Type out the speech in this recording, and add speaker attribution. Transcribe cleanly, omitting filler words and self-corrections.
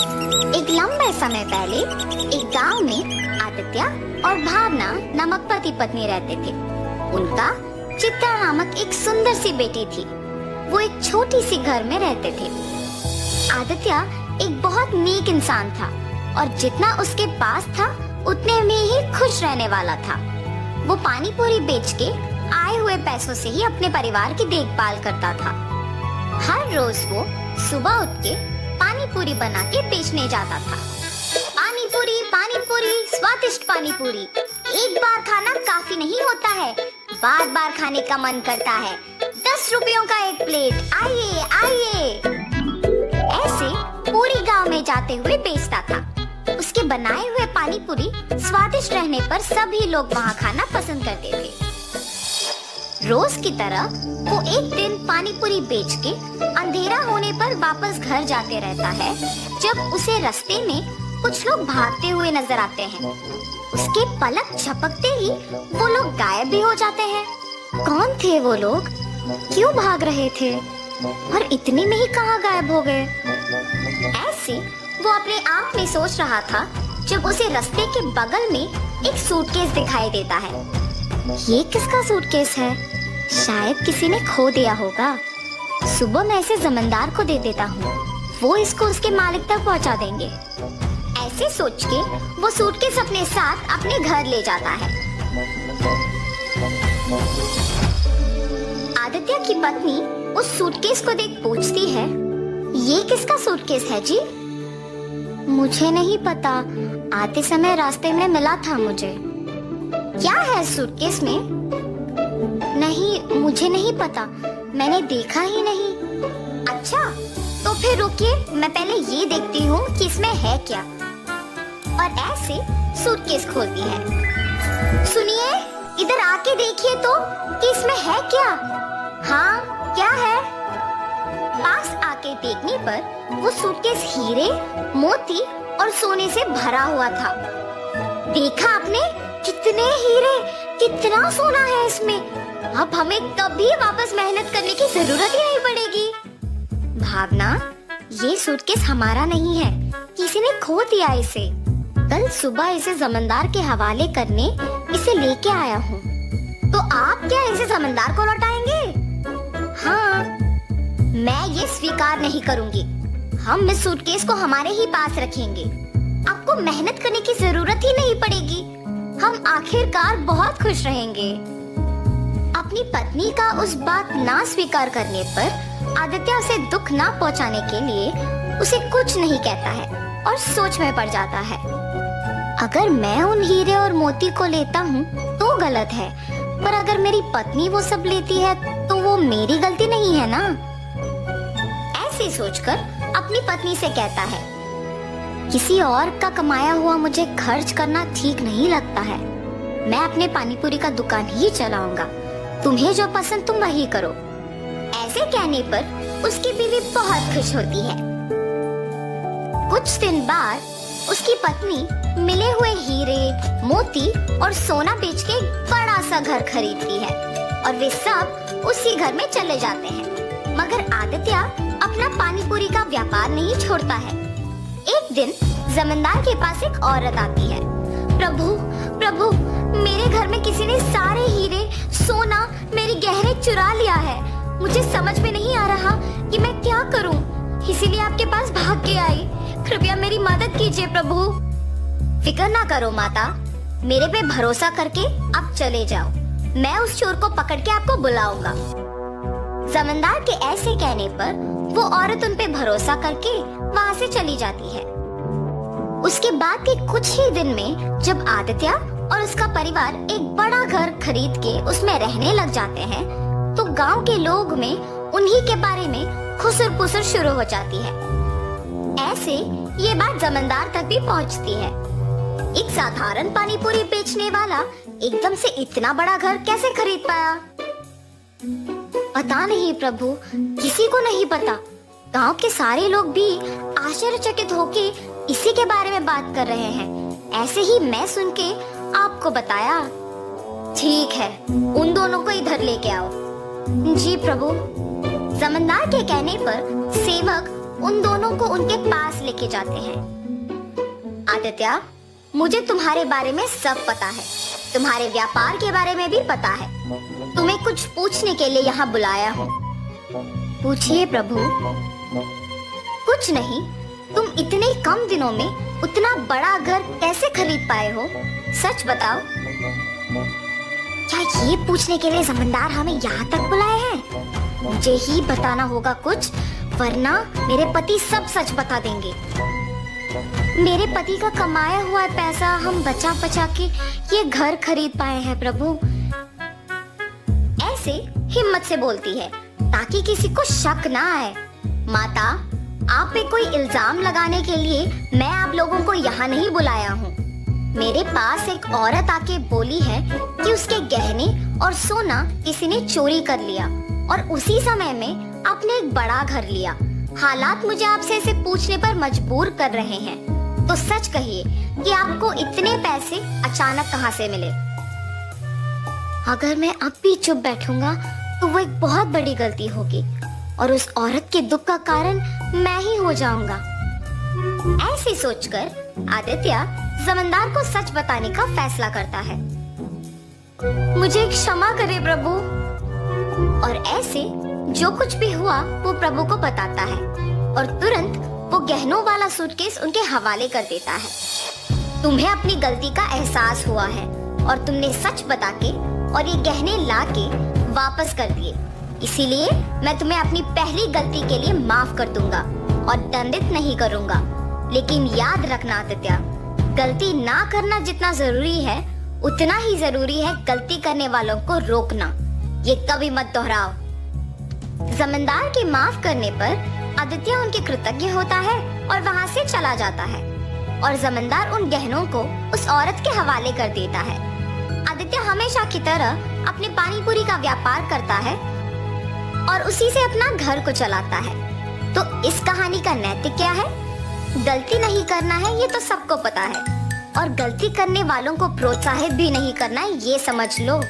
Speaker 1: एक लंबे समय पहले एक गांव में आदित्य और भावना नामक पति पत्नी रहते थे। उनका चित्रा नामक एक सुंदर सी बेटी थी। वो एक छोटी सी घर में रहते थे। आदित्य एक बहुत नेक इंसान था और जितना उसके पास था उतने में ही खुश रहने वाला था। वो पानी पूरी बेच के आए हुए पैसों से ही अपने परिवार की देखभाल करता था। हर रोज वो सुबह उठ के पानी पूरी बना के बेचने जाता था। पानी पूरी, स्वादिष्ट पानी पूरी। एक बार खाना काफी नहीं होता है, बार बार खाने का मन करता है। 10 रुपयों का एक प्लेट, आइए आइए। ऐसे पूरी गांव में जाते हुए बेचता था। उसके बनाए हुए पानी पूरी स्वादिष्ट रहने पर सभी लोग वहाँ खाना पसंद करते थे। रोज की तरह वो एक दिन पानी पूरी बेच के अंधेरा होने पर वापस घर जाते रहता है, जब उसे रास्ते में कुछ लोग भागते हुए नजर आते हैं। उसके पलक झपकते ही वो लोग गायब भी हो जाते हैं। कौन थे वो लोग? क्यों भाग रहे थे? और इतने में ही कहाँ गायब हो गए? ऐसे वो अपने आप में सोच रहा था जब उसे रास्ते के बगल में एक सूटकेस दिखाई देता है। ये किसका सूटकेस है? शायद किसी ने खो दिया होगा। सुबह मैं इसे जमींदार को दे देता हूँ, वो इसको उसके मालिक तक पहुँचा देंगे। ऐसे सोच के वो सूटकेस अपने साथ अपने घर ले जाता है। आदित्य की पत्नी उस सूटकेस को देख पूछती है, ये किसका सूटकेस है जी? मुझे नहीं पता, आते समय रास्ते में मिला था मुझे। क्या है सूटकेस में? नहीं, मुझे नहीं पता, मैंने देखा ही नहीं। अच्छा, तो फिर रुकिए, मैं पहले ये देखती हूँ कि इसमें है क्या। और ऐसे सूटकेस खोलती है। सुनिए, इधर आके देखिए तो कि इसमें है क्या। हाँ, क्या है? पास आके देखने पर वो सूटकेस हीरे, मोती और सोने से भरा हुआ था। देखा आपने? कितने हीरे, कितना सोना है इसमें। अब हमें कभी वापस मेहनत करने की जरूरत ही नहीं पड़ेगी। भावना, ये सूटकेस हमारा नहीं है, किसी ने खो दिया इसे। कल सुबह इसे जमींदार के हवाले करने इसे लेके आया हूँ। तो आप क्या इसे जमींदार को लौटाएंगे? हाँ, मैं ये स्वीकार नहीं करूँगी। हम इस सूटकेस को हमारे ही पास रखेंगे। आपको मेहनत करने की जरूरत ही नहीं पड़ेगी। हम आखिरकार बहुत खुश रहेंगे। अपनी पत्नी का उस बात ना स्वीकार करने पर आदित्य उसे दुख ना पहुंचाने के लिए उसे कुछ नहीं कहता है और सोच में पड़ जाता है। अगर मैं उन हीरे और मोती को लेता हूँ तो गलत है, पर अगर मेरी पत्नी वो सब लेती है तो वो मेरी गलती नहीं है ना। ऐसे सोचकर अपनी पत्नी से कहता है, किसी और का कमाया हुआ मुझे खर्च करना ठीक नहीं लगता है। मैं अपने पानीपुरी का दुकान ही चलाऊंगा। तुम्हें जो पसंद तुम वही करो। ऐसे कहने पर उसकी बीवी बहुत खुश होती है। कुछ दिन बाद उसकी पत्नी मिले हुए हीरे, मोती और सोना बेच के एक बड़ा सा घर खरीदती है और वे सब उसी घर में चले जाते हैं। मगर आदित्य अपना पानीपुरी का व्यापार नहीं छोड़ता है। एक दिन जमींदार के पास एक औरत आती है। प्रभु, प्रभु, मेरे घर में किसी ने सारे हीरे, सोना, मेरी गहने चुरा लिया है। मुझे समझ में नहीं आ रहा कि मैं क्या करूं, इसीलिए आपके पास भाग के आई। कृपया मेरी मदद कीजिए प्रभु। फिक्र ना करो माता, मेरे पे भरोसा करके आप चले जाओ। मैं उस चोर को पकड़ के आपको बुलाऊंगा। जमींदार के ऐसे कहने पर वो औरत उन पे भरोसा करके वहाँ से चली जाती है। उसके बाद के कुछ ही दिन में जब आदित्य और उसका परिवार एक बड़ा घर खरीद के उसमें रहने लग जाते हैं, तो गांव के लोग में उन्हीं के बारे में खुसर पुसर शुरू हो जाती है। ऐसे ये बात जमींदार तक भी पहुंचती है। एक साधारण पानीपुरी बेचने वाला एकदम से इतना बड़ा घर कैसे खरीद पाया? पता नहीं प्रभु, किसी को नहीं पता। गांव के सारे लोग भी आश्चर्यचकित होके इसी के बारे में बात कर रहे हैं। ऐसे ही मैं सुन के आपको बताया। ठीक है, उन दोनों को इधर लेके आओ। जी प्रभु। जमींदार के कहने पर सेवक उन दोनों को उनके पास लेके जाते हैं। आदित्य, मुझे तुम्हारे बारे में सब पता है, तुम्हारे व्यापार के बारे में भी पता है। तुम्हें कुछ पूछने के लिए यहाँ बुलाया हूँ। पूछिए प्रभु। कुछ नहीं, तुम इतने कम दिनों में उतना बड़ा घर कैसे खरीद पाए हो? सच बताओ। क्या ये पूछने के लिए जमींदार हमें यहाँ तक बुलाए हैं? मुझे ही बताना होगा कुछ, वरना मेरे पति सब सच बता देंगे। मेरे पति का कमाया हुआ पैसा हम बचा बचा के ये घर खरीद पाए हैं प्रभु। ऐसे हिम्मत से बोलती है ताकि किसी को शक ना आए। माता, आप पे कोई इल्जाम लगाने के लिए मैं आप लोगों को यहाँ नहीं बुलाया हूँ। मेरे पास एक औरत आके बोली है कि उसके गहने और सोना किसी ने चोरी कर लिया और उसी समय में आपने एक बड़ा घर लिया। हालात मुझे आपसे इसे पूछने पर मजबूर कर रहे हैं, तो सच कहिए कि आपको इतने पैसे अचानक कहाँ से मिले? अगर मैं अब भी चुप बैठूंगा तो वो एक बहुत बड़ी गलती होगी और उस औरत के दुख का कारण मैं ही हो जाऊंगा। ऐसे सोचकर आदित्य जमींदार को सच बताने का फैसला करता है। मुझे क्षमा करे प्रभु। और ऐसे जो कुछ भी हुआ वो प्रभु को बताता है और तुरंत वो गहनों वाला सूटकेस उनके हवाले कर देता है। तुम्हें अपनी गलती का एहसास हुआ है और तुमने सच बता के और ये गहने ला के वापस कर दिए, इसीलिए मैं तुम्हें अपनी पहली गलती के लिए माफ कर दूंगा और दंडित नहीं करूंगा। लेकिन याद रखना आदित्य, गलती ना करना जितना जरूरी है उतना ही जरूरी है गलती करने वालों को रोकना। ये कभी मत दोहराओ। जमींदार के माफ करने पर आदित्य उनके कृतज्ञ होता है और वहाँ से चला जाता है और जमींदार उन गहनों को उस औरत के हवाले कर देता है। आदित्य हमेशा की तरह अपने पानी पूरी का व्यापार करता है और उसी से अपना घर को चलाता है। तो इस कहानी का नैतिक क्या है? गलती नहीं करना है ये तो सबको पता है और गलती करने वालों को प्रोत्साहित भी नहीं करना है, ये समझ लो।